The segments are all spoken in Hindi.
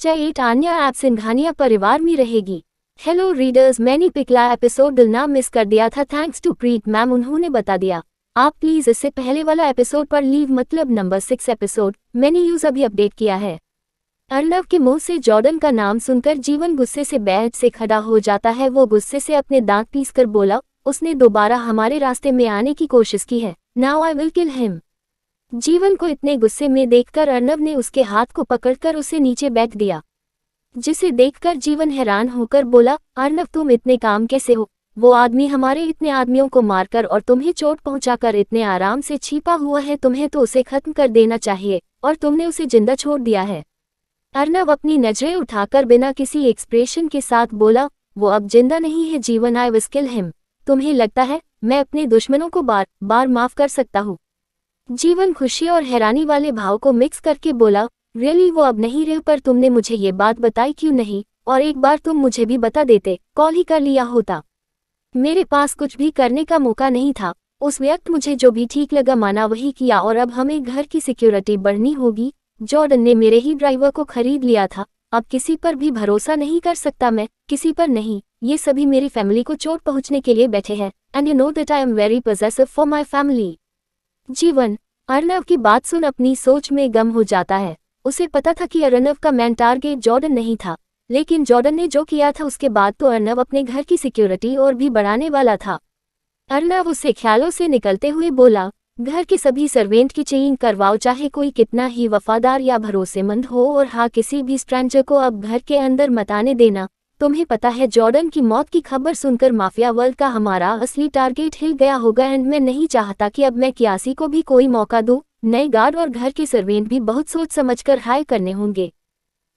चैप्टर 8 आन्या ऐप सिंघानिया परिवार में रहेगी। हेलो रीडर्स, मैंने पिछला एपिसोड डलना मिस कर दिया था। थैंक्स टू प्रीत मैम, उन्होंने बता दिया। आप प्लीज इससे पहले वाला एपिसोड पर लीव मतलब नंबर 6 एपिसोड मैंने यूज अभी अपडेट किया है। अर्नव के मुंह से जॉर्डन का नाम सुनकर जीवन गुस्से से बेड से खड़ा हो जाता है। वो गुस्से से अपने दांत पीसकर बोला, उसने दोबारा हमारे रास्ते में आने की कोशिश की है। Now I will kill him. जीवन को इतने गुस्से में देखकर अर्नव ने उसके हाथ को पकड़कर उसे नीचे बैठ दिया, जिसे देखकर जीवन हैरान होकर बोला, अर्नव तुम इतने काम कैसे हो? वो आदमी हमारे इतने आदमियों को मारकर और तुम्हें चोट पहुंचाकर इतने आराम से छिपा हुआ है। तुम्हें तो उसे खत्म कर देना चाहिए और तुमने उसे जिंदा छोड़ दिया है। अर्नव अपनी नजरें उठाकर बिना किसी एक्सप्रेशन के साथ बोला, वो अब जिंदा नहीं है जीवन, आई विल किल हिम। तुम्हें लगता है मैं अपने दुश्मनों को बार बार माफ कर सकता हूँ? जीवन खुशी और हैरानी वाले भाव को मिक्स करके बोला, रियली वो अब नहीं रहे, पर तुमने मुझे ये बात बताई क्यों नहीं? और एक बार तुम मुझे भी बता देते, कॉल ही कर लिया होता। मेरे पास कुछ भी करने का मौका नहीं था। उस वक्त मुझे जो भी ठीक लगा माना वही किया, और अब हमें घर की सिक्योरिटी बढ़नी होगी। जॉर्डन ने मेरे ही ड्राइवर को खरीद लिया था। अब किसी पर भी भरोसा नहीं कर सकता मैं, किसी पर नहीं। ये सभी मेरी फैमिली को चोट पहुंचने के लिए बैठे हैं, and you know that I am very possessive for my family. जीवन अर्नव की बात सुन अपनी सोच में गम हो जाता है। उसे पता था कि अर्नव का मेन टारगेट जॉर्डन नहीं था, लेकिन जॉर्डन ने जो किया था उसके बाद तो अर्नव अपने घर की सिक्योरिटी और भी बढ़ाने वाला था। अर्नव उससे ख्यालों से निकलते हुए बोला, घर के सभी सर्वेंट की चेकिंग करवाओ, चाहे कोई कितना ही वफादार या भरोसेमंद हो, और हाँ, किसी भी स्ट्रेंजर को अब घर के अंदर मत आने देना। तुम्हें पता है जॉर्डन की मौत की खबर सुनकर माफिया वर्ल्ड का हमारा असली टारगेट हिल गया होगा, एंड मैं नहीं चाहता कि अब मैं कियासी को भी कोई मौका दूं। नए गार्ड और घर के सर्वेंट भी बहुत सोच समझकर हायर करने होंगे।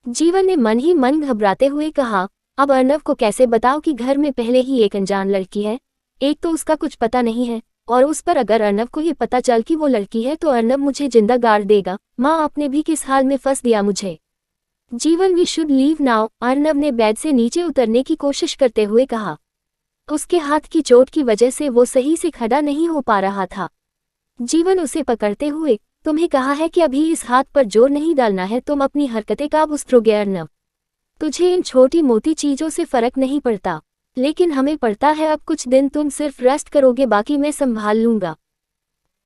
जीवन ने मन ही मन घबराते हुए कहा, अब अर्नव को कैसे बताओ कि घर में पहले ही एक अनजान लड़की है। एक तो उसका कुछ पता नहीं है, और उस पर अगर अर्नव को ये पता चल कि वो लड़की है तो अर्नव मुझे जिंदा गाड़ देगा। माँ, आपने भी किस हाल में फंस दिया मुझे। Jeevan, we should leave now, Arnav ने बेड से नीचे उतरने की कोशिश करते हुए कहा। उसके हाथ की चोट की वजह से वो सही से खड़ा नहीं हो पा रहा था। जीवन उसे पकड़ते हुए, तुम्हें कहा है कि अभी इस हाथ पर जोर नहीं डालना है, तुम अपनी हरकतें काबू करोगे अर्नव। तुझे इन छोटी मोटी चीजों से फर्क नहीं पड़ता, लेकिन हमें पड़ता है। अब कुछ दिन तुम सिर्फ रेस्ट करोगे, बाकी मैं संभाल लूंगा।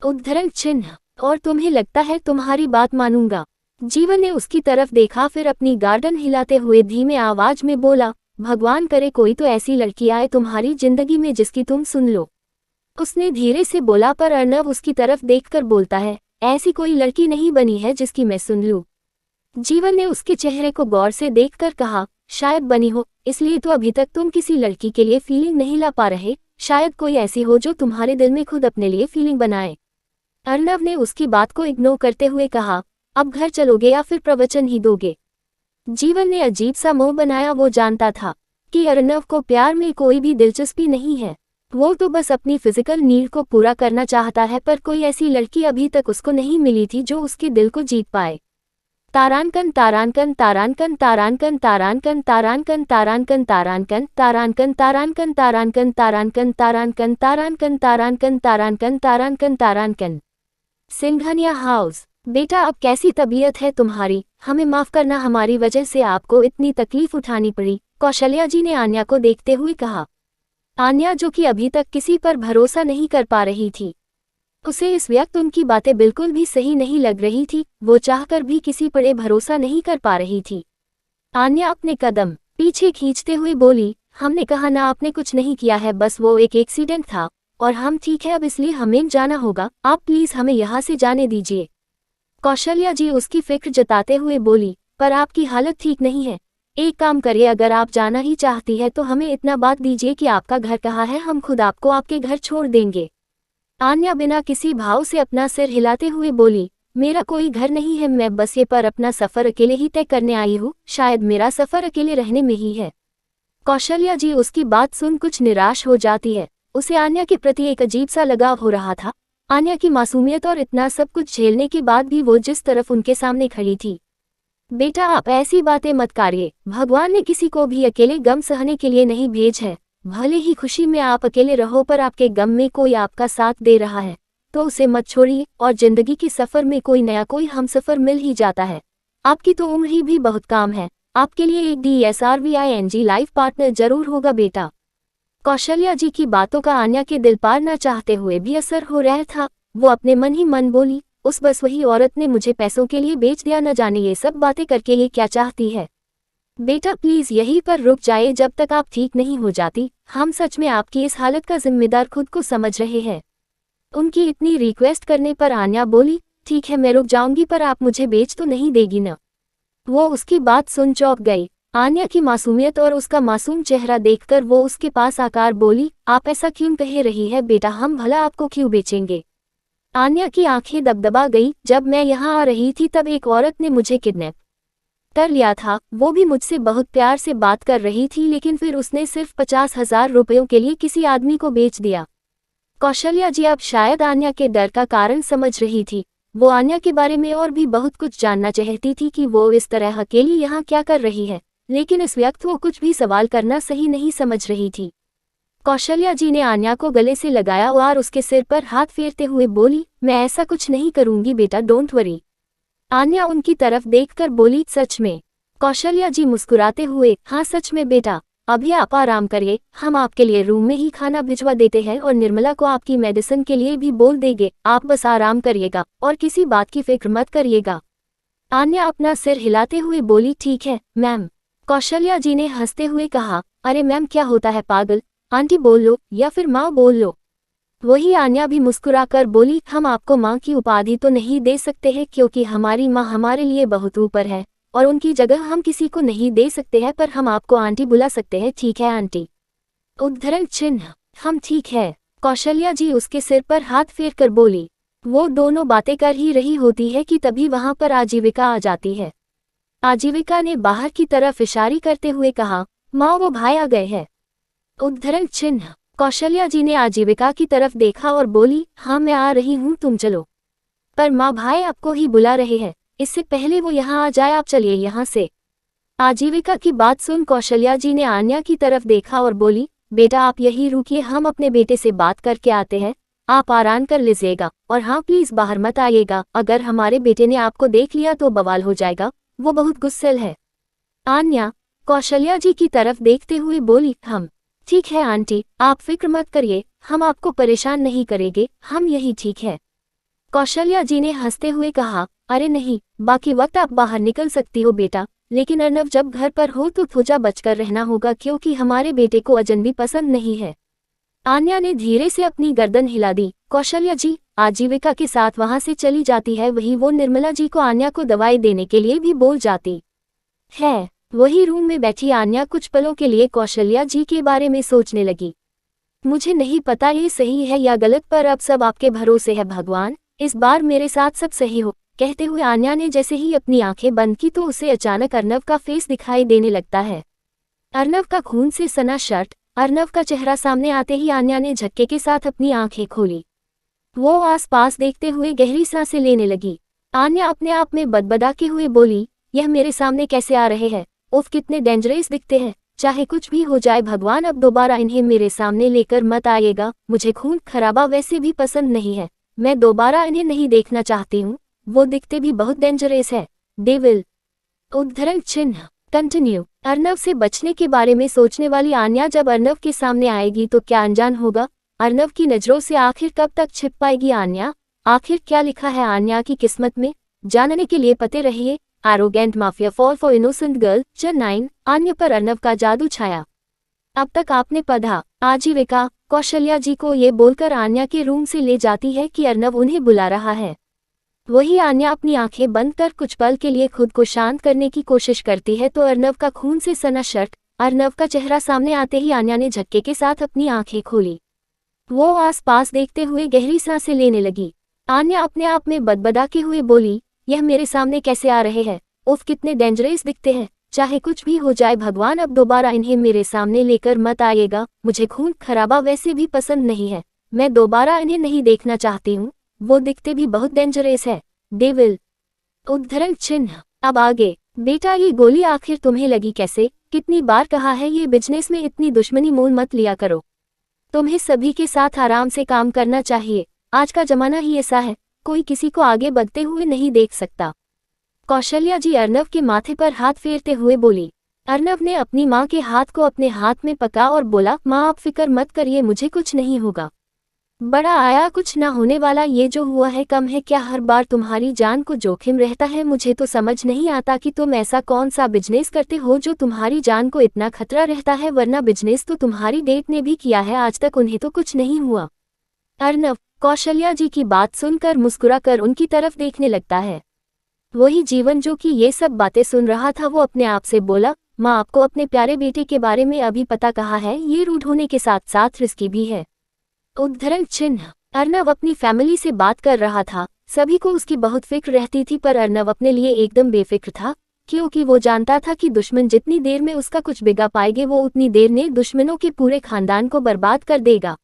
उद्धरण चिन्ह, और तुम्हें लगता है तुम्हारी बात मानूंगा? जीवन ने उसकी तरफ देखा, फिर अपनी गार्डन हिलाते हुए धीमे आवाज में बोला, भगवान करे कोई तो ऐसी लड़की आए तुम्हारी जिंदगी में जिसकी तुम सुन लो। उसने धीरे से बोला, पर अर्नव उसकी तरफ देखकर बोलता है, ऐसी कोई लड़की नहीं बनी है जिसकी मैं सुन लूं। जीवन ने उसके चेहरे को गौर से देखकर कहा, शायद बनी हो, इसलिए तो अभी तक तुम किसी लड़की के लिए फीलिंग नहीं ला पा रहे। शायद कोई ऐसी हो जो तुम्हारे दिल में खुद अपने लिए फीलिंग बनाए। अर्नव ने उसकी बात को इग्नोर करते हुए कहा, अब घर चलोगे या फिर प्रवचन ही दोगे? जीवन ने अजीब सा मुंह बनाया। वो जानता था कि अर्नव को प्यार में कोई भी दिलचस्पी नहीं है। वो तो बस अपनी फिजिकल नीड को पूरा करना चाहता है, पर कोई ऐसी लड़की अभी तक उसको नहीं मिली थी जो उसके दिल को जीत पाए। तारांकन तारांकन तारांकन तारांकन तारांकन तारांकन तारांकन तारांकन तारांकन तारांकन तारांकन तारांकन तारांकन तारांकन तारांकन तारांकन तारांकन तारांकन। सिंघानिया हाउस। बेटा, अब कैसी तबीयत है तुम्हारी? हमें माफ करना, हमारी वजह से आपको इतनी तकलीफ उठानी पड़ी, कौशल्या जी ने आन्या को देखते हुए कहा। आन्या, जो कि अभी तक किसी पर भरोसा नहीं कर पा रही थी, उसे इस वक्त उनकी बातें बिल्कुल भी सही नहीं लग रही थी। वो चाहकर भी किसी पर भरोसा नहीं कर पा रही थी। आन्या अपने कदम पीछे खींचते हुए बोली, हमने कहा ना, आपने कुछ नहीं किया है, बस वो एक एक्सीडेंट था और हम ठीक है अब, इसलिए हमें जाना होगा। आप प्लीज हमें यहाँ से जाने दीजिए। कौशल्या जी उसकी फिक्र जताते हुए बोली, पर आपकी हालत ठीक नहीं है। एक काम करिए, अगर आप जाना ही चाहती है तो हमें इतना बात दीजिए कि आपका घर कहाँ है, हम खुद आपको आपके घर छोड़ देंगे। आन्या बिना किसी भाव से अपना सिर हिलाते हुए बोली, मेरा कोई घर नहीं है, मैं बस ये पर अपना सफर अकेले ही तय करने आई हूँ। शायद मेरा सफर अकेले रहने में ही है। कौशल्या जी उसकी बात सुन कुछ निराश हो जाती है। उसे आन्या के प्रति एक अजीब सा लगाव हो रहा था। आन्या की मासूमियत और इतना सब कुछ झेलने के बाद भी वो जिस तरफ उनके सामने खड़ी थी। बेटा, आप ऐसी बातें मत करिए। भगवान ने किसी को भी अकेले गम सहने के लिए नहीं भेज है। भले ही खुशी में आप अकेले रहो, पर आपके गम में कोई आपका साथ दे रहा है तो उसे मत छोड़िए, और जिंदगी के सफर में कोई नया कोई हमसफर मिल ही जाता है। आपकी तो उम्र ही भी बहुत कम है, आपके लिए एक DSRVING लाइफ पार्टनर जरूर होगा बेटा। कौशल्या जी की बातों का आन्या के दिल पार न चाहते हुए भी असर हो रहा था। वो अपने मन ही मन बोली, उस बस वही औरत ने मुझे पैसों के लिए बेच दिया, न जाने ये सब बातें करके ये क्या चाहती है। बेटा प्लीज यहीं पर रुक जाए जब तक आप ठीक नहीं हो जाती। हम सच में आपकी इस हालत का जिम्मेदार खुद को समझ रहे हैं। उनकी इतनी रिक्वेस्ट करने पर आन्या बोली, ठीक है मैं रुक जाऊंगी, पर आप मुझे बेच तो नहीं देगी न। वो उसकी बात सुन चौंक गई। आन्या की मासूमियत और उसका मासूम चेहरा देखकर वो उसके पास आकर बोली, आप ऐसा क्यों कह रही है बेटा, हम भला आपको क्यों बेचेंगे। आन्या की आंखें दबदबा गई। जब मैं यहाँ आ रही थी तब एक औरत ने मुझे किडनैप कर लिया था। वो भी मुझसे बहुत प्यार से बात कर रही थी, लेकिन फिर उसने सिर्फ 50,000 रुपयों के लिए किसी आदमी को बेच दिया। कौशल्या जी अब शायद आन्या के डर का कारण समझ रही थी। वो आन्या के बारे में और भी बहुत कुछ जानना चाहती थी कि वो इस तरह अकेली यहाँ क्या कर रही है, लेकिन इस वक्त वो कुछ भी सवाल करना सही नहीं समझ रही थी। कौशल्या जी ने आन्या को गले से लगाया और उसके सिर पर हाथ फेरते हुए बोली, मैं ऐसा कुछ नहीं करूंगी बेटा, डोंट वरी। आन्या उनकी तरफ देखकर बोली, सच में। कौशल्या जी मुस्कुराते हुए, हाँ सच में बेटा, अभी आप आराम करिए, हम आपके लिए रूम में ही खाना भिजवा देते हैं और निर्मला को आपकी मेडिसिन के लिए भी बोल देंगे। आप बस आराम करिएगा और किसी बात की फिक्र मत करिएगा। आन्या अपना सिर हिलाते हुए बोली, ठीक है मैम। कौशल्या जी ने हंसते हुए कहा, अरे मैम क्या होता है पागल, आंटी बोल लो या फिर माँ बोल लो। वही आन्या भी मुस्कुराकर बोली, हम आपको माँ की उपाधि तो नहीं दे सकते हैं क्योंकि हमारी माँ हमारे लिए बहुत ऊपर है और उनकी जगह हम किसी को नहीं दे सकते हैं, पर हम आपको आंटी बुला सकते हैं, ठीक है आंटी। उद्धरण चिन्ह, हम ठीक है। कौशल्या जी उसके सिर पर हाथ फेर कर बोली। वो दोनों बातें कर ही रही होती है कि तभी वहां पर आजीविका आ जाती है। आजीविका ने बाहर की तरफ इशारे करते हुए कहा, माँ वो भाई आ गए हैं। उद्धरण चिन्ह, कौशल्या जी ने आजीविका की तरफ देखा और बोली, हाँ मैं आ रही हूँ, तुम चलो। पर माँ भाई आपको ही बुला रहे हैं, इससे पहले वो यहाँ आ जाए, आप चलिए यहाँ से। आजीविका की बात सुन कौशल्या जी ने आन्या की तरफ देखा और बोली, बेटा आप यही रुकिए, हम अपने बेटे से बात करके आते हैं, आप आराम कर लीजिएगा और हाँ प्लीज बाहर मत आइएगा, अगर हमारे बेटे ने आपको देख लिया तो बवाल हो जाएगा, वो बहुत गुस्सैल है। आन्या कौशल्या जी की तरफ देखते हुए बोली, हम ठीक है आंटी, आप फिक्र मत करिए, हम आपको परेशान नहीं करेंगे, हम यही ठीक है। कौशल्या जी ने हंसते हुए कहा, अरे नहीं, बाकी वक्त आप बाहर निकल सकती हो बेटा, लेकिन अर्नव जब घर पर हो तो थोड़ा बचकर रहना होगा क्योंकि हमारे बेटे को अजनबी पसंद नहीं है। आन्या ने धीरे से अपनी गर्दन हिला दी। कौशल्या जी आजीविका के साथ वहां से चली जाती है। वही वो निर्मला जी को आन्या को दवाई देने के लिए भी बोल जाती है। वही रूम में बैठी आन्या कुछ पलों के लिए कौशल्या जी के बारे में सोचने लगी। मुझे नहीं पता ये सही है या गलत, पर अब सब आपके भरोसे है भगवान, इस बार मेरे साथ सब सही हो। कहते हुए आन्या ने जैसे ही अपनी आंखें बंद की तो उसे अचानक अर्नव का फेस दिखाई देने लगता है। अर्नव का खून से सना शर्ट, अर्नव का चेहरा सामने आते ही आन्या ने झटके के साथ अपनी आंखें खोली। वो आसपास देखते हुए गहरी सांसें लेने लगी। आन्या अपने आप में बदबदा हुए बोली, यह मेरे सामने कैसे आ रहे हैं, उफ कितने डेंजरस दिखते हैं, चाहे कुछ भी हो जाए भगवान अब दोबारा इन्हें मेरे सामने लेकर मत आइएगा, मुझे खून खराबा वैसे भी पसंद नहीं है, मैं दोबारा इन्हें नहीं देखना चाहती हूँ, वो दिखते भी बहुत डेंजरस है, दे विल। उद्धरण चिन्ह कंटिन्यू। अर्नव से बचने के बारे में सोचने वाली आन्या जब अर्नव के सामने आएगी तो क्या अनजान होगा, अर्नव की नजरों से आखिर कब तक छिप पाएगी आन्या, आखिर क्या लिखा है आन्या की किस्मत में, जानने के लिए पते रहिए arrogant mafia fall for innocent girl chapter 9। Anya पर अर्नव का जादू छाया। अब तक आपने पढ़ा। आजीविका कौशल्या जी को ये बोलकर आन्या के रूम से ले जाती है कि अर्नव उन्हें बुला रहा है। वही आन्या अपनी आंखें बंद कर कुछ पल के लिए खुद को शांत करने की कोशिश करती है तो अर्नव का खून से सना शर्ट, अर्नव का चेहरा सामने आते ही आन्या ने झटके के साथ अपनी आंखें खोली। वो आसपास देखते हुए गहरी सांसें लेने लगी। आन्या अपने आप में बदबदा हुए बोली, यह मेरे सामने कैसे आ रहे हैं, उफ कितने डेंजरस दिखते हैं, चाहे कुछ भी हो जाए भगवान अब दोबारा इन्हें मेरे सामने लेकर मत आइएगा, मुझे खून खराबा वैसे भी पसंद नहीं है, मैं दोबारा इन्हें नहीं देखना चाहती हूँ, वो दिखते भी बहुत डेंजरस है, दे विल। उद्धरण चिन्ह। अब आगे। बेटा ये गोली आखिर तुम्हें लगी कैसे, कितनी बार कहा है ये बिजनेस में इतनी दुश्मनी मोल मत लिया करो, तुम्हें सभी के साथ आराम से काम करना चाहिए, आज का जमाना ही ऐसा है, कोई किसी को आगे बढ़ते हुए नहीं देख सकता। कौशल्या जी अर्नव के माथे पर हाथ फेरते हुए बोली। अर्नव ने अपनी माँ के हाथ को अपने हाथ में पकड़ा और बोला, माँ आप फिक्र मत करिए, मुझे कुछ नहीं होगा। बड़ा आया, कुछ ना होने वाला, ये जो हुआ है कम है क्या, हर बार तुम्हारी जान को जोखिम रहता है। मुझे तो समझ नहीं आता कि तुम ऐसा कौन सा बिजनेस करते हो जो तुम्हारी जान को इतना खतरा रहता है, वरना बिजनेस तो तुम्हारी डेट ने भी किया है, आज तक उन्हें तो कुछ नहीं हुआ। अर्नव कौशल्या जी की बात सुनकर मुस्कुराकर उनकी तरफ देखने लगता है। वही जीवन जो कि ये सब बातें सुन रहा था, वो अपने आप से बोला, माँ आपको अपने प्यारे बेटे के बारे में अभी पता कहा है, ये रूड होने के साथ साथ रिस्की भी है। उद्धरण चिन्ह। अर्नव अपनी फैमिली से बात कर रहा था। सभी को उसकी बहुत फिक्र रहती थी, पर अर्नव अपने लिए एकदम बेफिक्र था, क्योंकि वो जानता था कि दुश्मन जितनी देर में उसका कुछ बिगा पाएंगे, वो उतनी देर में दुश्मनों के पूरे खानदान को बर्बाद कर देगा।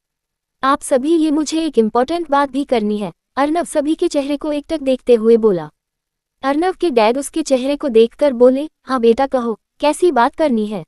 आप सभी, ये मुझे एक इम्पोर्टेंट बात भी करनी है, अर्नव सभी के चेहरे को एकटक देखते हुए बोला। अर्नव के डैड उसके चेहरे को देखकर बोले, हाँ बेटा कहो, कैसी बात करनी है।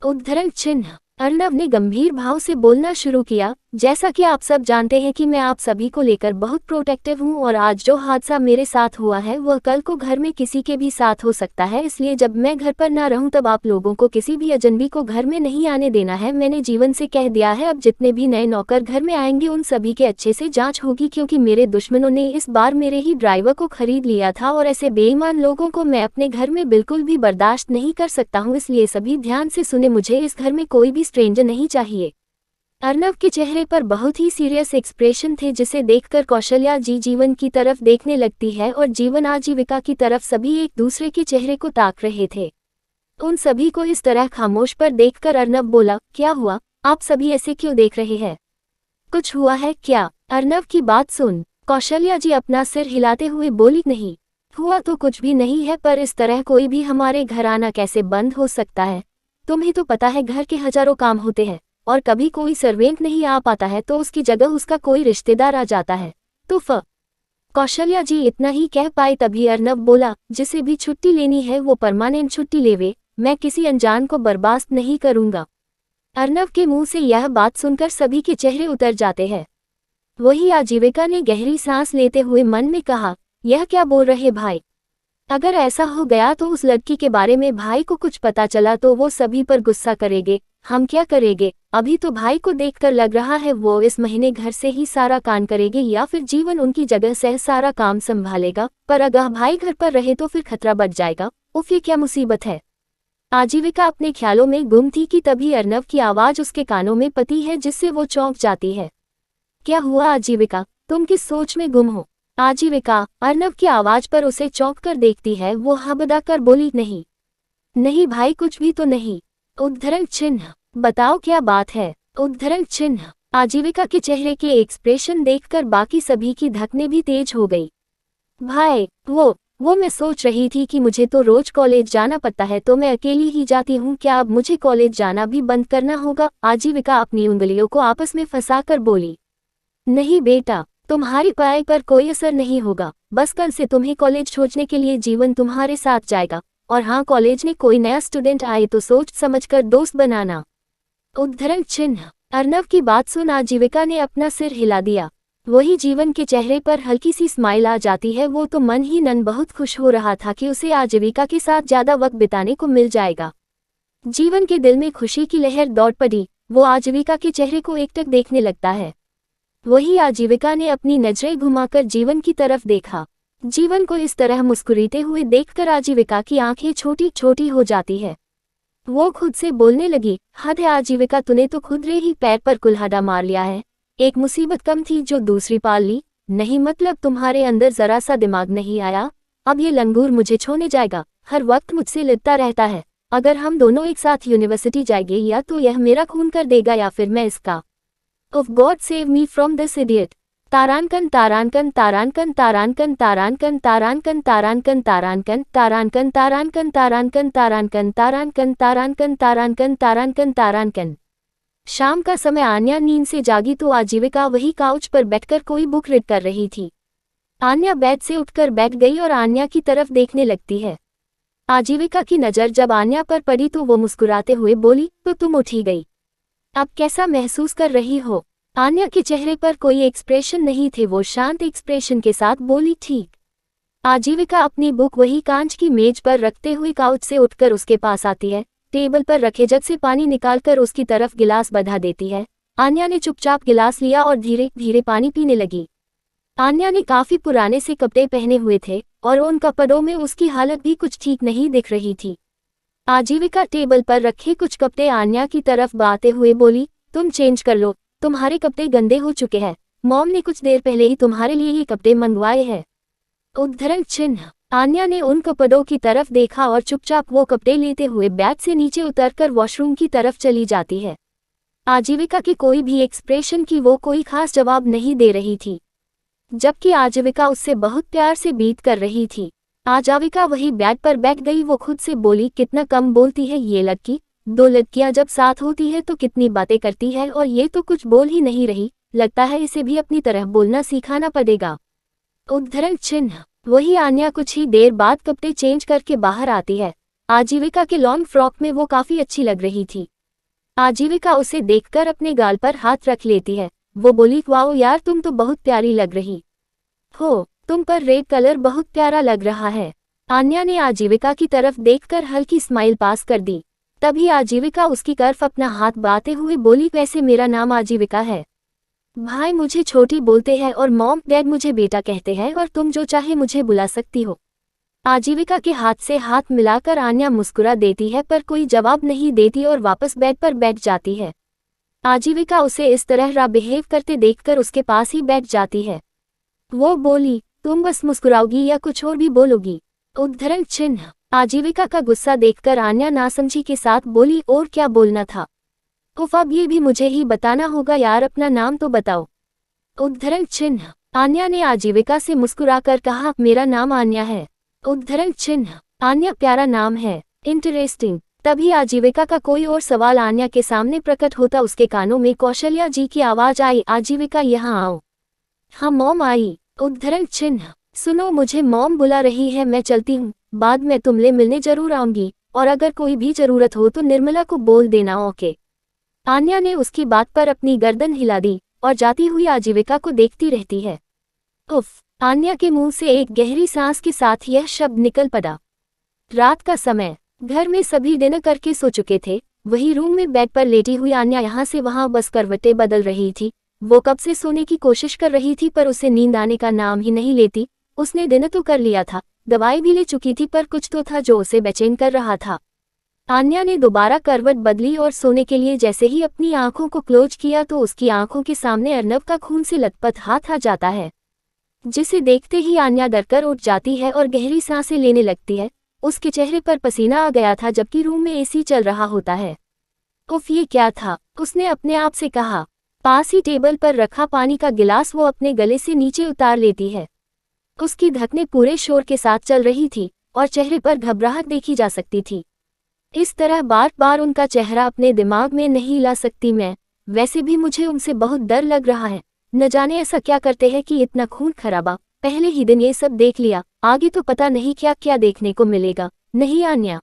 उद्धरण चिन्ह। अर्नव ने गंभीर भाव से बोलना शुरू किया, जैसा कि आप सब जानते हैं कि मैं आप सभी को लेकर बहुत प्रोटेक्टिव हूं, और आज जो हादसा मेरे साथ हुआ है वह कल को घर में किसी के भी साथ हो सकता है, इसलिए जब मैं घर पर ना रहूं तब आप लोगों को किसी भी अजनबी को घर में नहीं आने देना है। मैंने जीवन से कह दिया है, अब जितने भी नए नौकर घर में आएंगे उन सभी के अच्छे से जांच होगी, क्योंकि मेरे दुश्मनों ने इस बार मेरे ही ड्राइवर को खरीद लिया था, और ऐसे बेईमान लोगों को मैं अपने घर में बिल्कुल भी बर्दाश्त नहीं कर सकता हूँ, इसलिए सभी ध्यान से सुने, मुझे इस घर में कोई भी स्ट्रेंजर नहीं चाहिए। अर्नव के चेहरे पर बहुत ही सीरियस एक्सप्रेशन थे, जिसे देखकर कौशल्या जी जीवन की तरफ देखने लगती है और जीवन आजीविका की तरफ सभी एक दूसरे के चेहरे को ताक रहे थे। उन सभी को इस तरह खामोश पर देखकर अर्नव बोला, क्या हुआ, आप सभी ऐसे क्यों देख रहे हैं, कुछ हुआ है क्या। अर्नव की बात सुन कौशल्या जी अपना सिर हिलाते हुए बोली, नहीं हुआ तो कुछ भी नहीं है, पर इस तरह कोई भी हमारे घर आना कैसे बंद हो सकता है। तुम्हें तो पता है घर के हजारों काम होते हैं, और कभी कोई सर्वेंट नहीं आ पाता है तो उसकी जगह उसका कोई रिश्तेदार आ जाता है, तो कौशल्या जी इतना ही कह पाए, तभी अर्नव बोला, जिसे भी छुट्टी लेनी है वो परमानेंट छुट्टी लेवे, मैं किसी अनजान को बर्बाद नहीं करूंगा। अर्नव के मुंह से यह बात सुनकर सभी के चेहरे उतर जाते हैं। वही आजीविका ने गहरी सांस लेते हुए मन में कहा, यह क्या बोल रहे भाई, अगर ऐसा हो गया तो उस लड़की के बारे में भाई को कुछ पता चला तो वो सभी पर गुस्सा करेंगे, हम क्या करेंगे। अभी तो भाई को देखकर लग रहा है वो इस महीने घर से ही सारा काम करेंगे, या फिर जीवन उनकी जगह से सारा काम संभालेगा, पर अगर भाई घर पर रहे तो फिर खतरा बढ़ जाएगा। उफ, ये क्या मुसीबत है। आजीविका अपने ख्यालों में गुम थी कि तभी अर्नव की आवाज उसके कानों में पती है, जिससे वो चौंक जाती है। क्या हुआ आजीविका, तुम किस सोच में गुम हो। आजीविका अर्नव की आवाज पर उसे चौंक कर देखती है, वो हबदा कर बोली, नहीं नहीं भाई, कुछ भी तो नहीं। उद्धरण चिन्ह। बताओ क्या बात है। उद्धरण चिन्ह। आजीविका के चेहरे के एक्सप्रेशन देखकर बाकी सभी की धड़कनें भी तेज हो गई। भाई वो मैं सोच रही थी कि मुझे तो रोज कॉलेज जाना पड़ता है, तो मैं अकेली ही जाती हूँ, क्या अब मुझे कॉलेज जाना भी बंद करना होगा। आजीविका अपनी उंगलियों को आपस में फंसाकर बोली, नहीं बेटा, तुम्हारी पढ़ाई पर कोई असर नहीं होगा, बस कल से तुम्हें कॉलेज छोड़ने के लिए जीवन तुम्हारे साथ जाएगा, और हाँ, कॉलेज में कोई नया स्टूडेंट आए तो सोच समझकर दोस्त बनाना। उद्धरण चिन्ह। अर्नव की बात सुन आजीविका ने अपना सिर हिला दिया। वही जीवन के चेहरे पर हल्की सी स्माइल आ जाती है, वो तो मन ही मन बहुत खुश हो रहा था कि उसे आजीविका के साथ ज्यादा वक्त बिताने को मिल जाएगा। जीवन के दिल में खुशी की लहर दौड़ पड़ी, वो आजीविका के चेहरे को एकटक देखने लगता है। वही आजीविका ने अपनी नजरें घुमाकर जीवन की तरफ देखा। जीवन को इस तरह मुस्कुराते हुए देखकर आजीविका की आंखें छोटी छोटी हो जाती है। वो खुद से बोलने लगी, हद है आजीविका, तूने तो खुद रे ही पैर पर कुल्हाड़ा मार लिया है। एक मुसीबत कम थी जो दूसरी पाल ली। नहीं मतलब तुम्हारे अंदर जरा सा दिमाग नहीं आया। अब ये लंगूर मुझे छोड़ने जाएगा, हर वक्त मुझसे लिपटा रहता है। अगर हम दोनों एक साथ यूनिवर्सिटी जाएंगे, या तो यह मेरा खून कर देगा या फिर मैं इसका। Of God save me from this idiot. तारानकन तारानकन तारानकन तारानकन तारानकन तारानकन तारानकन तारानकन तारानकन तारानकन तारानकन तारानकन तारानकन तारानकन तारानकन तारानकन तारानकन। शाम का समय आन्या नींद से जागी तो आजीविका वही काउच पर बैठकर कोई बुक रीड कर रही थी। आन्या बेड से उठकर बैठ गई और आन्या की तरफ देखने लगती है। आजीविका की नज़र जब आन्या पर पड़ी तो वो मुस्कुराते हुए बोली, तो तुम उठी गई, अब कैसा महसूस कर रही हो। आन्या के चेहरे पर कोई एक्सप्रेशन नहीं थे, वो शांत एक्सप्रेशन के साथ बोली, ठीक। आजीविका अपनी बुक वही कांच की मेज पर रखते हुए काउच से उठकर उसके पास आती है, टेबल पर रखे जग से पानी निकालकर उसकी तरफ गिलास बढ़ा देती है। आन्या ने चुपचाप गिलास लिया और धीरे धीरे पानी पीने लगी। आन्या ने काफी पुराने से कपड़े पहने हुए थे और उन कपड़ों में उसकी हालत भी कुछ ठीक नहीं दिख रही थी। आजीविका टेबल पर रखे कुछ कपड़े आन्या की तरफ बढ़ाते हुए बोली, तुम चेंज कर लो, तुम्हारे कपड़े गंदे हो चुके हैं। मॉम ने कुछ देर पहले ही तुम्हारे लिए ये कपड़े मंगवाए हैं। उद्धरण चिन्ह। आन्या ने उन कपड़ों की तरफ देखा और चुपचाप वो कपड़े लेते हुए बैग से नीचे उतरकर वॉशरूम की तरफ चली जाती है। आजीविका की कोई भी एक्सप्रेशन की वो कोई खास जवाब नहीं दे रही थी, जबकि आजीविका उससे बहुत प्यार से बात कर रही थी। आजीविका वही बेड पर बैठ गई। वो खुद से बोली, कितना कम बोलती है ये लड़की। दो लड़कियां जब साथ होती है तो कितनी बातें करती है और ये तो कुछ बोल ही नहीं रही। लगता है इसे भी अपनी तरह बोलना सिखाना पड़ेगा। उद्धरण चिन्ह। वही आन्या कुछ ही देर बाद कपड़े चेंज करके बाहर आती है। आजीविका के लॉन्ग फ्रॉक में वो काफी अच्छी लग रही थी। आजीविका उसे देखकर अपने गाल पर हाथ रख लेती है। वो बोली, वाओ यार, तुम तो बहुत प्यारी लग रही हो, तुम पर रेड कलर बहुत प्यारा लग रहा है। आन्या ने आजीविका की तरफ देखकर हल्की स्माइल पास कर दी। तभी आजीविका उसकी तरफ अपना हाथ बढ़ाते हुए बोली, वैसे मेरा नाम आजीविका है। भाई मुझे छोटी बोलते हैं और मॉम डैड मुझे बेटा कहते हैं और तुम जो चाहे मुझे बुला सकती हो। आजीविका के हाथ से हाथ मिलाकर आन्या मुस्कुरा देती है पर कोई जवाब नहीं देती और वापस बेड पर बैठ जाती है। आजीविका उसे इस तरह बिहेव करते देखकर उसके पास ही बैठ जाती है। वो बोली, तुम बस मुस्कुराओगी या कुछ और भी बोलोगी? उद्धरण चिन्ह। आजीविका का गुस्सा देखकर आन्या नासमझी के साथ बोली, और क्या बोलना था? उफ, अब ये भी मुझे ही बताना होगा यार, अपना नाम तो बताओ। उद्धरण चिन्ह। आन्या ने आजीविका से मुस्कुराकर कहा, मेरा नाम आन्या है। उद्धरण चिन्ह। आन्या प्यारा नाम है, इंटरेस्टिंग। तभी आजीविका का कोई और सवाल आन्या के सामने प्रकट होता उसके कानों में कौशल्या जी की आवाज आई, आजीविका यहाँ आओ। हाँ मॉम आई। उद्धरण चिन्ह। सुनो, मुझे मॉम बुला रही है, मैं चलती हूँ। बाद में तुमसे मिलने जरूर आऊंगी और अगर कोई भी जरूरत हो तो निर्मला को बोल देना, ओके? आन्या ने उसकी बात पर अपनी गर्दन हिला दी और जाती हुई आजीविका को देखती रहती है। उफ! आन्या के मुंह से एक गहरी सांस के साथ यह शब्द निकल पड़ा। रात का समय। घर में सभी डिनर करके सो चुके थे। वही रूम में बेड पर लेटी हुई आन्या यहाँ से वहाँ बस करवटें बदल रही थी। वो कब से सोने की कोशिश कर रही थी पर उसे नींद आने का नाम ही नहीं लेती। उसने डिनर तो कर लिया था, दवाई भी ले चुकी थी, पर कुछ तो था जो उसे बेचैन कर रहा था। आन्या ने दोबारा करवट बदली और सोने के लिए जैसे ही अपनी आंखों को क्लोज किया तो उसकी आंखों के सामने अर्नव का खून से लथपथ हाथ आ जाता है, जिसे देखते ही आन्या डरकर उठ जाती है और गहरी सांसें लेने लगती है। उसके चेहरे पर पसीना आ गया था जबकि रूम में एसी चल रहा होता है। उफ, ये क्या था? उसने अपने आप से कहा। पास ही टेबल पर रखा पानी का गिलास वो अपने गले से नीचे उतार लेती है। उसकी धड़कनें पूरे शोर के साथ चल रही थी और चेहरे पर घबराहट देखी जा सकती थी। इस तरह बार बार उनका चेहरा अपने दिमाग में नहीं ला सकती मैं। वैसे भी मुझे उनसे बहुत डर लग रहा है। न जाने ऐसा क्या करते हैं कि इतना खून खराबा। पहले ही दिन ये सब देख लिया, आगे तो पता नहीं क्या क्या देखने को मिलेगा। नहीं आन्या,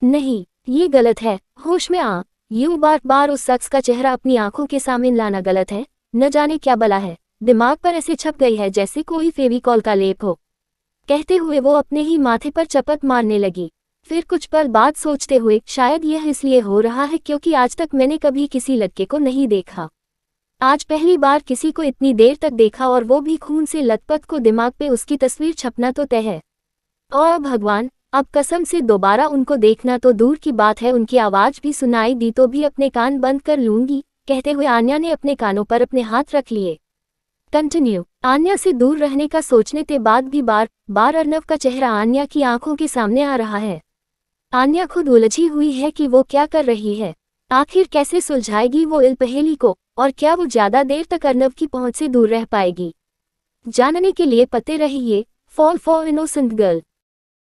नहीं, ये गलत है। होश में आ। यूं बार बार उस शख्स का चेहरा अपनी आंखों के सामने लाना गलत है। न जाने क्या बला है, दिमाग पर ऐसे छप गई है जैसे कोई फेविकॉल का लेप हो। कहते हुए वो अपने ही माथे पर चपत मारने लगी। फिर कुछ पल बाद सोचते हुए, शायद यह इसलिए हो रहा है क्योंकि आज तक मैंने कभी किसी लड़के को नहीं देखा। आज पहली बार किसी को इतनी देर तक देखा और वो भी खून से लथपथ को दिमाग पे उसकी तस्वीर छपना तो तय है। और भगवान, अब कसम से दोबारा उनको देखना तो दूर की बात है, उनकी आवाज भी सुनाई दी तो भी अपने कान बंद कर लूंगी। कहते हुए आन्या ने अपने कानों पर अपने हाथ रख लिए। कंटिन्यू। आन्या से दूर रहने का सोचने के बाद भी बार बार अर्नव का चेहरा आन्या की आंखों के सामने आ रहा है। आन्या खुद उलझी हुई है कि वो क्या कर रही है। आखिर कैसे सुलझाएगी वो इस पहेली को, और क्या वो ज्यादा देर तक अर्नव की पहुंच से दूर रह पाएगी? जानने के लिए पते रहिए फॉल फॉर इनोसेंट गर्ल।